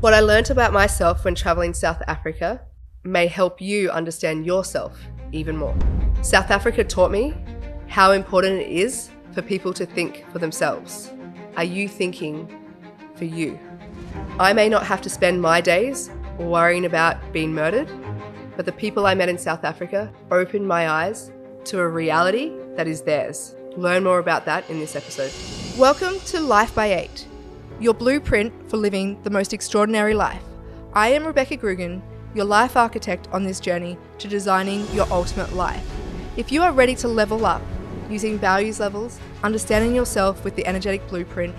What I learnt about myself when traveling South Africa may help you understand yourself even more. South Africa taught me how important it is for people to think for themselves. Are you thinking for you? I may not have to spend my days worrying about being murdered, but the people I met in South Africa opened my eyes to a reality that is theirs. Learn more about that in this episode. Welcome to Life by 8, your blueprint for living the most extraordinary life. I am Rebecca Grugan, your life architect on this journey to designing your ultimate life. If you are ready to level up using values levels, understanding yourself with the energetic blueprint,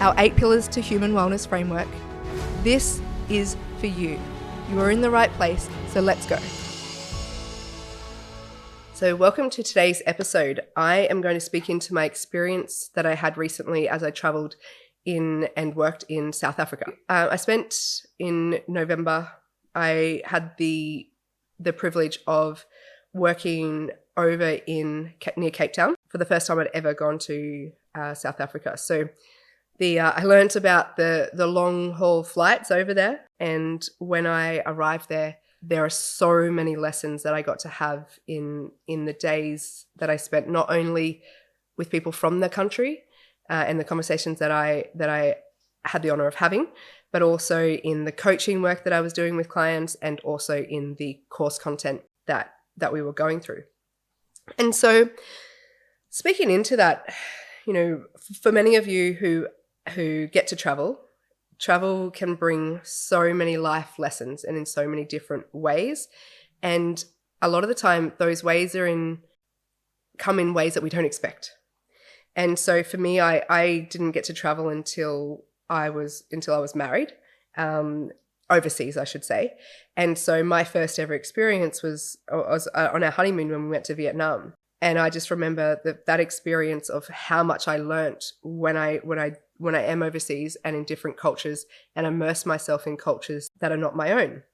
our 8 pillars to human wellness framework, this is for you. You are in the right place, so let's go. So welcome to today's episode. I am going to speak into my experience that I had recently as I travelled in and worked in South Africa. I spent in November, I had the privilege of working over near Cape Town for the first time I'd ever gone to South Africa. So I learnt about the long haul flights over there, and when I arrived there are so many lessons that I got to have in the days that I spent, not only with people from the country and the conversations that I had the honor of having, but also in the coaching work that I was doing with clients, and also in the course content that we were going through. And so speaking into that, for many of you who get to travel can bring so many life lessons and in so many different ways. And a lot of the time those ways come in ways that we don't expect. And so for me, I didn't get to travel until I was married, overseas, I should say. And so my first ever experience was on our honeymoon when we went to Vietnam. And I just remember that experience of how much I learnt when I am overseas and in different cultures and immerse myself in cultures that are not my own.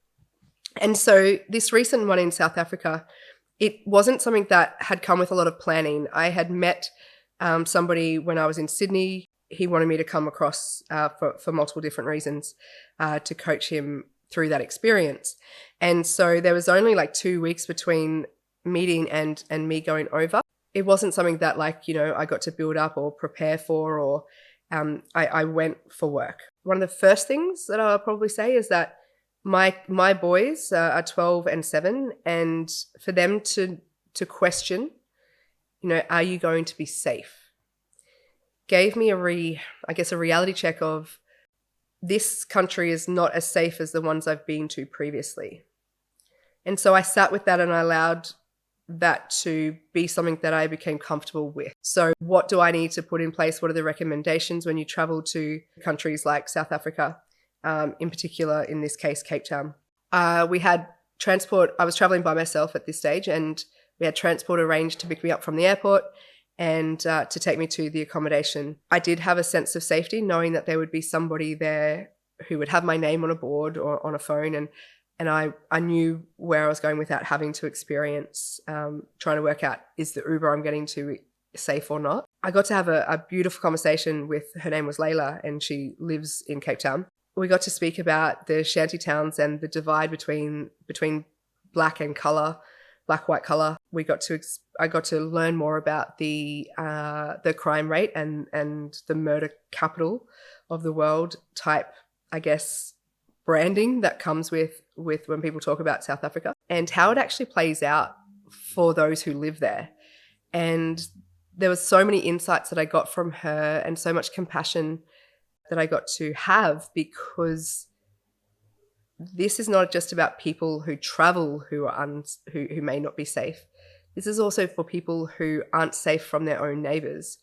And so this recent one in South Africa, it wasn't something that had come with a lot of planning. I had met somebody when I was in Sydney. He wanted me to come across for multiple different reasons to coach him through that experience. And so there was only like 2 weeks between meeting and me going over. It wasn't something that I got to build up or prepare for, or I went for work. One of the first things that I'll probably say is that my boys are 12 and 7, and for them to question, are you going to be safe, gave me a reality check of this country is not as safe as the ones I've been to previously. And so I sat with that and I allowed that to be something that I became comfortable with. So what do I need to put in place? What are the recommendations when you travel to countries like South Africa, in particular, in this case, Cape Town? We had transport. I was traveling by myself at this stage, and we had transport arranged to pick me up from the airport and to take me to the accommodation. I did have a sense of safety, knowing that there would be somebody there who would have my name on a board or on a phone, and I knew where I was going without having to experience trying to work out, is the Uber I'm getting to safe or not. I got to have a beautiful conversation with, her name was Layla, and she lives in Cape Town. We got to speak about the shanty towns and the divide between black and colour, black-white colour. I got to learn more about the crime rate and the murder capital of the world type, I guess, branding that comes with when people talk about South Africa, and how it actually plays out for those who live there. And there was so many insights that I got from her, and so much compassion that I got to have, because this is not just about people who travel who may not be safe. This is also for people who aren't safe from their own neighbours.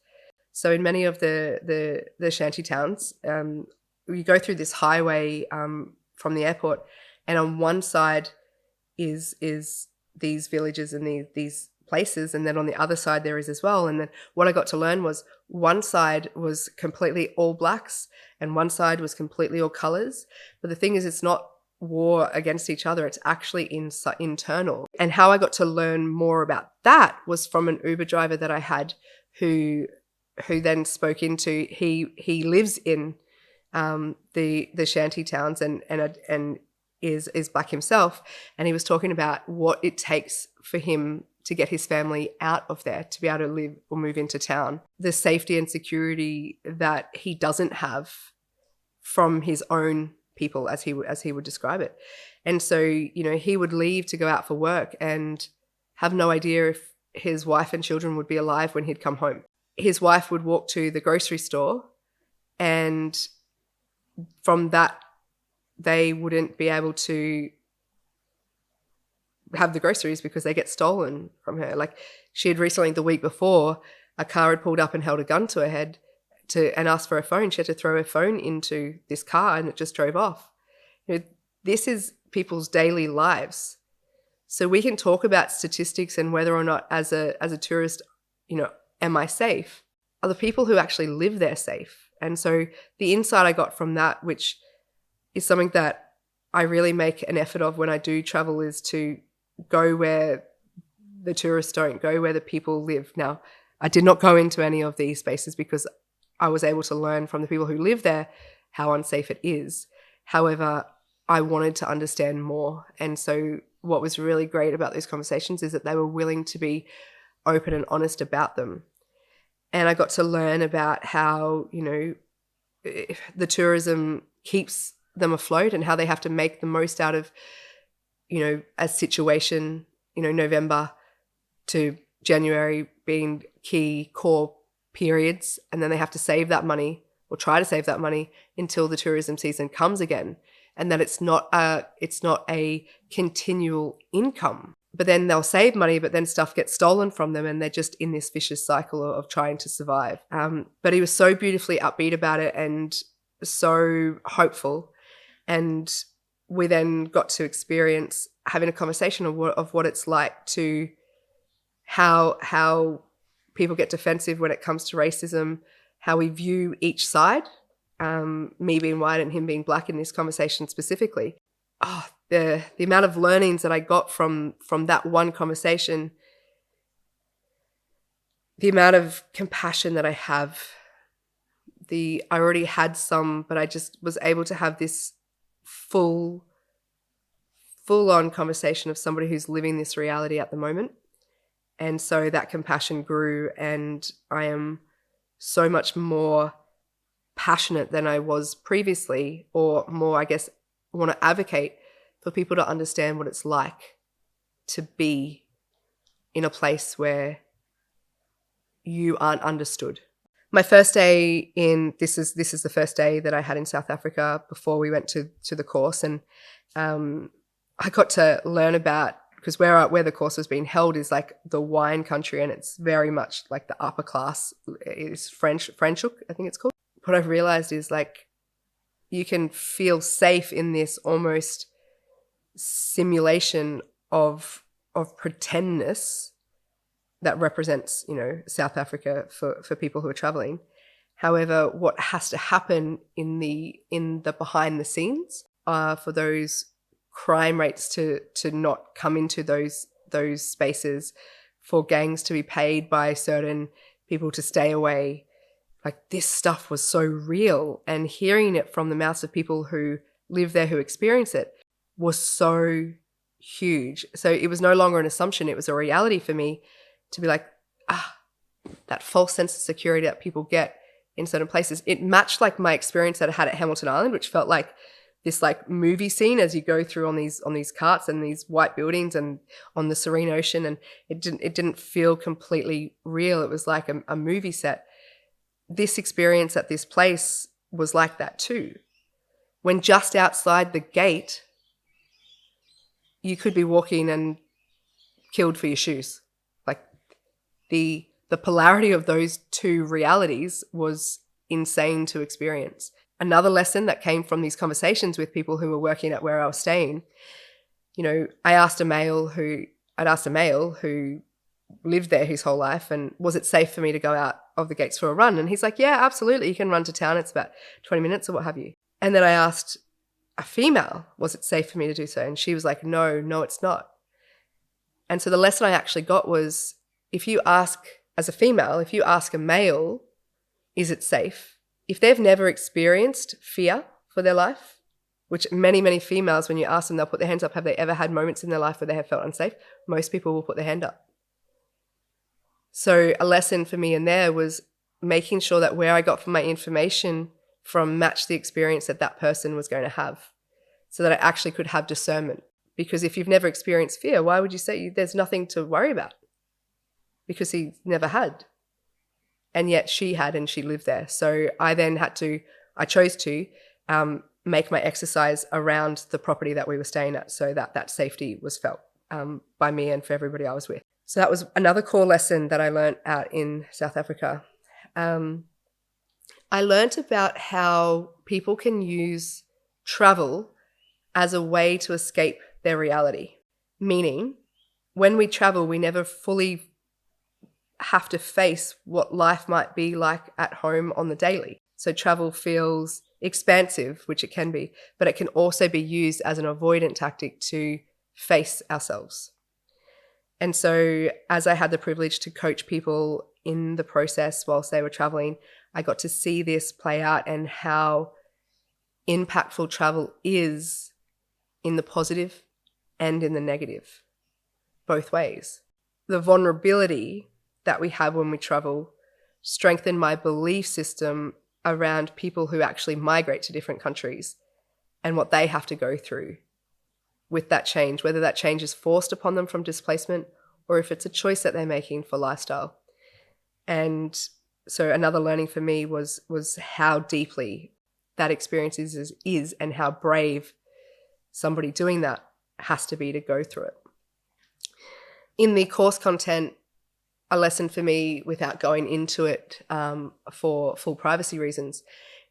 So in many of the shanty towns, you go through this highway from the airport, and on one side is these villages and these places, and then on the other side there is as well. And then what I got to learn was one side was completely all blacks and one side was completely all colours. But the thing is, it's not war against each other, it's actually internal. And how I got to learn more about that was from an Uber driver that I had who then spoke into, he lives in the shanty towns and is Black himself, and he was talking about what it takes for him to get his family out of there to be able to live or move into town. The safety and security that he doesn't have from his own people, as he would describe it. And so, he would leave to go out for work and have no idea if his wife and children would be alive when he'd come home. His wife would walk to the grocery store, and from that, they wouldn't be able to have the groceries because they get stolen from her. Like, she had recently, the week before, a car had pulled up and held a gun to her head and asked for her phone. She had to throw her phone into this car and it just drove off. This is people's daily lives. So we can talk about statistics and whether or not as a tourist, am I safe? Are the people who actually live there safe? And so the insight I got from that, which is something that I really make an effort of when I do travel, is to go where the tourists don't go, where the people live. Now, I did not go into any of these spaces because I was able to learn from the people who live there how unsafe it is. However, I wanted to understand more. And so what was really great about those conversations is that they were willing to be open and honest about them. And I got to learn about how, the tourism keeps them afloat and how they have to make the most out of, a situation, November to January being key core periods. And then they have to save that money or try to save that money until the tourism season comes again. And that it's not a continual income. But then they'll save money, but then stuff gets stolen from them and they're just in this vicious cycle of trying to survive. But he was so beautifully upbeat about it and so hopeful. And we then got to experience having a conversation of what it's like to how people get defensive when it comes to racism, how we view each side, me being white and him being Black in this conversation specifically. Oh, the amount of learnings that I got from that one conversation, the amount of compassion that I have, I already had some, but I just was able to have this full-on conversation of somebody who's living this reality at the moment. And so that compassion grew, and I am so much more passionate than I was previously, or more, I guess, want to advocate for people to understand what it's like to be in a place where you aren't understood. My first day this is the first day that I had in South Africa before we went to the course, and I got to learn about, because where the course was being held is like the wine country, and it's very much like the upper class is French, I think it's called. What I've realized is, like, you can feel safe in this almost simulation of pretendness that represents, South Africa for people who are traveling. However, what has to happen in the behind the scenes for those crime rates to not come into those spaces, for gangs to be paid by certain people to stay away. Like, this stuff was so real, and hearing it from the mouths of people who live there, who experience it, was so huge. So it was no longer an assumption, it was a reality for me to be like, that false sense of security that people get in certain places. It matched like my experience that I had at Hamilton Island, which felt like this like movie scene as you go through on these carts and these white buildings and on the serene ocean, and it didn't feel completely real. It was like a movie set. This experience at this place was like that too. When just outside the gate, you could be walking and killed for your shoes. Like, the polarity of those two realities was insane to experience. Another lesson that came from these conversations with people who were working at where I was staying, I asked a male who lived there his whole life, and was it safe for me to go out of the gates for a run? And he's like, yeah, absolutely. You can run to town. It's about 20 minutes or what have you. And then I asked a female, was it safe for me to do so? And she was like, no, it's not. And so the lesson I actually got was, if you ask a male, is it safe? if they've never experienced fear for their life, which many, many females, when you ask them, they'll put their hands up, have they ever had moments in their life where they have felt unsafe? Most people will put their hand up. So a lesson for me in there was making sure that where I got from my information from matched the experience that that person was going to have, so that I actually could have discernment. Because if you've never experienced fear, why would you say there's nothing to worry about? Because he never had. And yet she had, and she lived there. So I then I chose to make my exercise around the property that we were staying at, so that that safety was felt by me and for everybody I was with. So that was another core lesson that I learned out in South Africa. I learned about how people can use travel as a way to escape their reality. Meaning, when we travel, we never fully have to face what life might be like at home on the daily. So travel feels expansive, which it can be, but it can also be used as an avoidant tactic to face ourselves. And so as I had the privilege to coach people in the process whilst they were traveling, I got to see this play out and how impactful travel is in the positive and in the negative, both ways. The vulnerability that we have when we travel strengthened my belief system around people who actually migrate to different countries and what they have to go through with that change, whether that change is forced upon them from displacement or if it's a choice that they're making for lifestyle. And so another learning for me was how deeply that experience is and how brave somebody doing that has to be to go through it. In the course content, a lesson for me, without going into it for full privacy reasons,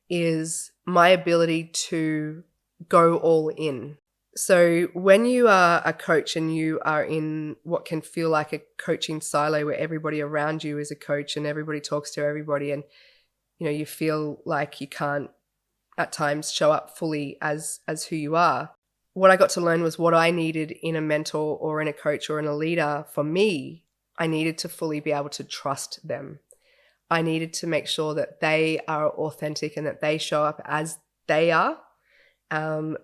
is my ability to go all in. So when you are a coach and you are in what can feel like a coaching silo where everybody around you is a coach and everybody talks to everybody, and you feel like you can't at times show up fully as who you are, what I got to learn was what I needed in a mentor or in a coach or in a leader. For me, I needed to fully be able to trust them. I needed to make sure that they are authentic and that they show up as they are,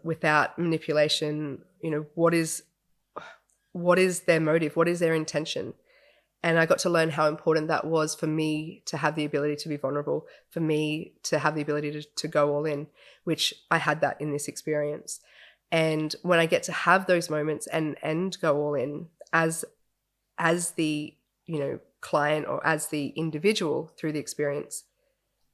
without manipulation. What is their motive? What is their intention? And I got to learn how important that was for me to have the ability to be vulnerable, for me to have the ability to go all in, which I had that in this experience. And when I get to have those moments and go all in as the client or as the individual through the experience,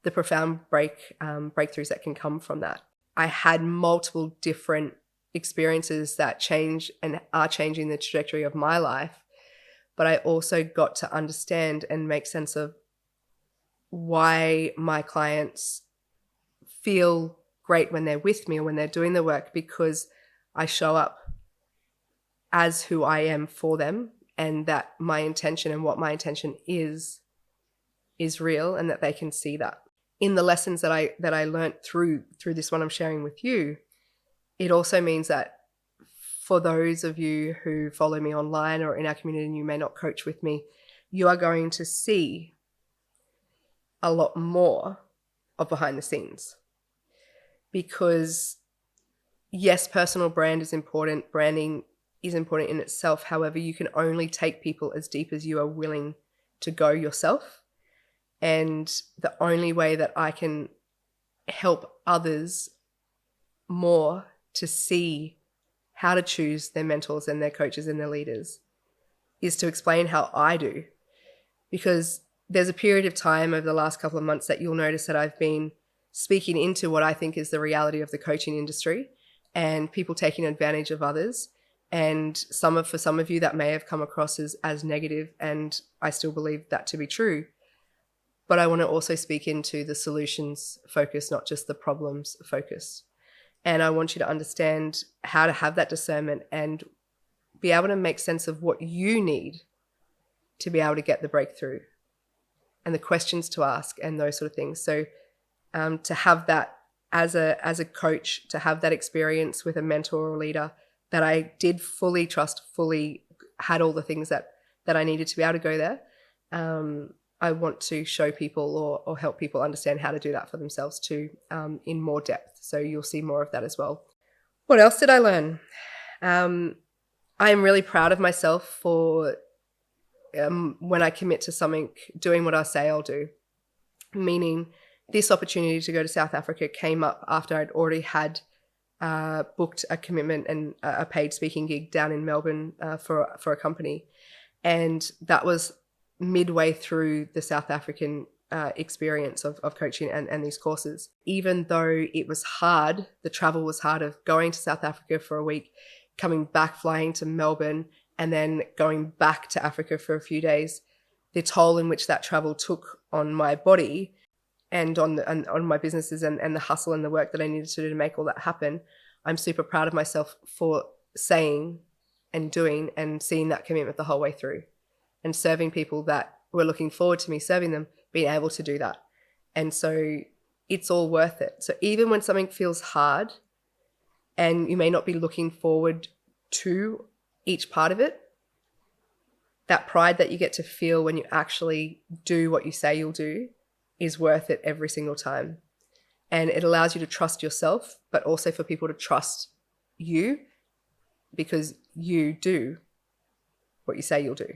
the profound breakthroughs that can come from that. I had multiple different experiences that change and are changing the trajectory of my life, but I also got to understand and make sense of why my clients feel great when they're with me or when they're doing the work, because I show up as who I am for them, and that my intention and what my intention is real, and that they can see that. In the lessons that I learned through this one I'm sharing with you, it also means that for those of you who follow me online or in our community and you may not coach with me, you are going to see a lot more of behind the scenes. Because yes, personal brand is important, branding is important in itself. However, you can only take people as deep as you are willing to go yourself. And the only way that I can help others more to see how to choose their mentors and their coaches and their leaders is to explain how I do. Because there's a period of time over the last couple of months that you'll notice that I've been speaking into what I think is the reality of the coaching industry and people taking advantage of others. And for some of you that may have come across as negative, and I still believe that to be true. But I want to also speak into the solutions focus, not just the problems focus. And I want you to understand how to have that discernment and be able to make sense of what you need to be able to get the breakthrough and the questions to ask and those sort of things. So to have that as a coach, to have that experience with a mentor or leader that I did fully trust, fully had all the things that I needed to be able to go there. I want to show people or help people understand how to do that for themselves too, in more depth. So you'll see more of that as well. What else did I learn? I am really proud of myself for when I commit to something, doing what I say I'll do. Meaning this opportunity to go to South Africa came up after I'd already had booked a commitment and a paid speaking gig down in Melbourne for a company. And that was midway through the South African experience of coaching and these courses. Even though it was hard, the travel was hard, of going to South Africa for a week, coming back, flying to Melbourne, and then going back to Africa for a few days, the toll in which that travel took on my body and on my businesses and the hustle and the work that I needed to do to make all that happen. I'm super proud of myself for saying and doing and seeing that commitment the whole way through, and serving people that were looking forward to me serving them, being able to do that. And so it's all worth it. So even when something feels hard and you may not be looking forward to each part of it, that pride that you get to feel when you actually do what you say you'll do is worth it every single time. And it allows you to trust yourself, but also for people to trust you, because you do what you say you'll do.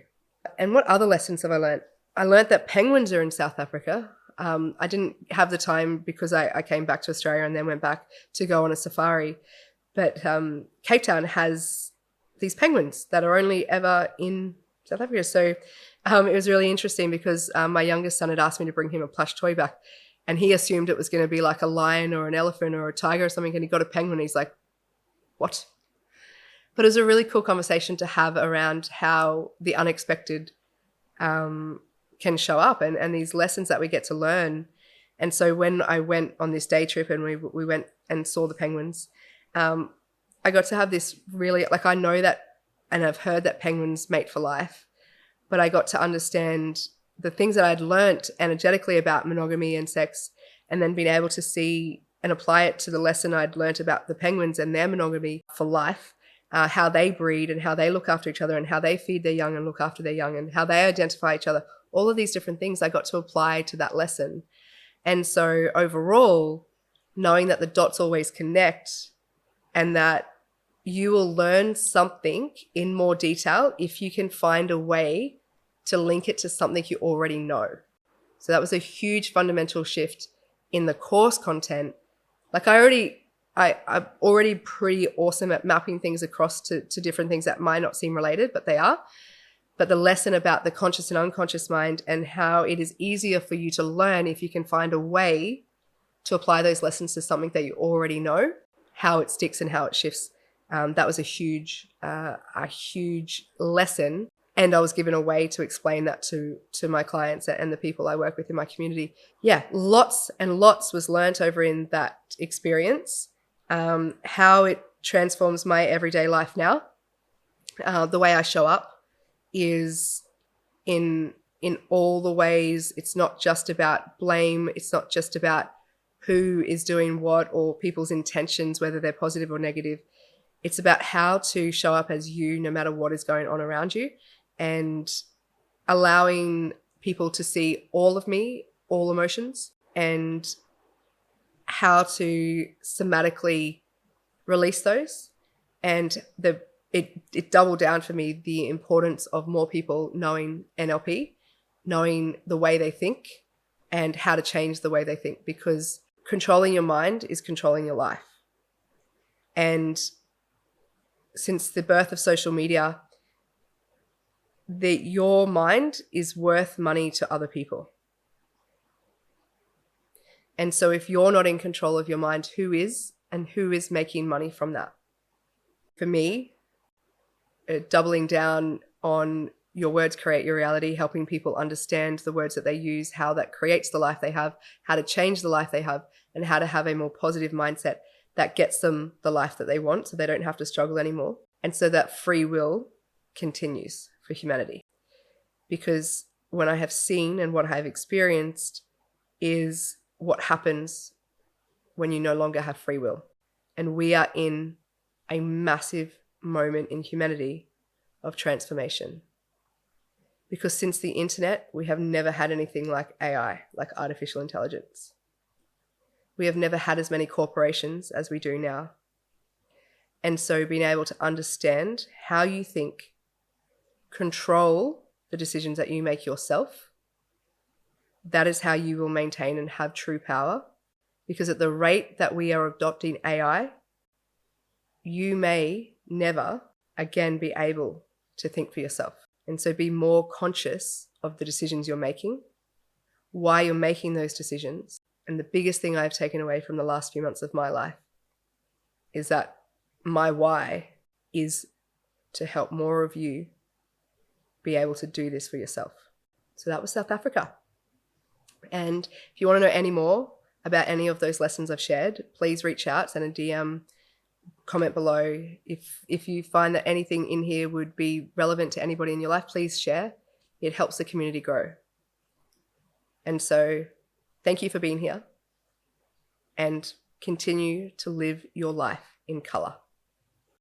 And what other lessons have I learned? I learned that penguins are in South Africa. I didn't have the time because I came back to Australia and then went back to go on a safari. But Cape Town has these penguins that are only ever in South Africa. So it was really interesting because my youngest son had asked me to bring him a plush toy back, and he assumed it was going to be like a lion or an elephant or a tiger or something, and he got a penguin. He's like, what? But it was a really cool conversation to have around how the unexpected can show up and these lessons that we get to learn. And so when I went on this day trip and we went and saw the penguins, I got to have this really, like, I know that, and I've heard that penguins mate for life, but I got to understand the things that I'd learnt energetically about monogamy and sex, and then being able to see and apply it to the lesson I'd learnt about the penguins and their monogamy for life, how they breed and how they look after each other and how they feed their young and look after their young and how they identify each other. All of these different things I got to apply to that lesson. And so overall, knowing that the dots always connect and that you will learn something in more detail if you can find a way to link it to something you already know. So that was a huge fundamental shift in the course content. Like I'm already pretty awesome at mapping things across to different things that might not seem related, but they are. But the lesson about the conscious and unconscious mind and how it is easier for you to learn if you can find a way to apply those lessons to something that you already know, how it sticks and how it shifts. That was a huge lesson. And I was given a way to explain that to my clients and the people I work with in my community. Yeah, lots and lots was learnt over in that experience. How it transforms my everyday life now. The way I show up is in all the ways. It's not just about blame. It's not just about who is doing what or people's intentions, whether they're positive or negative. It's about how to show up as you, no matter what is going on around you, and allowing people to see all of me, all emotions, and how to somatically release those. And it doubled down for me the importance of more people knowing NLP, knowing the way they think and how to change the way they think, because controlling your mind is controlling your life. And since the birth of social media, your mind is worth money to other people. And so if you're not in control of your mind, who is, and who is making money from that? For me, doubling down on your words create your reality, helping people understand the words that they use, how that creates the life they have, how to change the life they have, and how to have a more positive mindset that gets them the life that they want so they don't have to struggle anymore. And so that free will continues for humanity. Because when I have seen and what I have experienced is what happens when you no longer have free will. And we are in a massive moment in humanity of transformation. Because since the internet, we have never had anything like AI, like artificial intelligence. We have never had as many corporations as we do now. And so being able to understand how you think, control the decisions that you make yourself, that is how you will maintain and have true power. Because at the rate that we are adopting AI, you may never again be able to think for yourself. And so be more conscious of the decisions you're making, why you're making those decisions. And the biggest thing I've taken away from the last few months of my life is that my why is to help more of you be able to do this for yourself. So that was South Africa. And if you want to know any more about any of those lessons I've shared, please reach out, send a DM, comment below. If you find that anything in here would be relevant to anybody in your life, please share. It helps the community grow. And so thank you for being here, and continue to live your life in colour.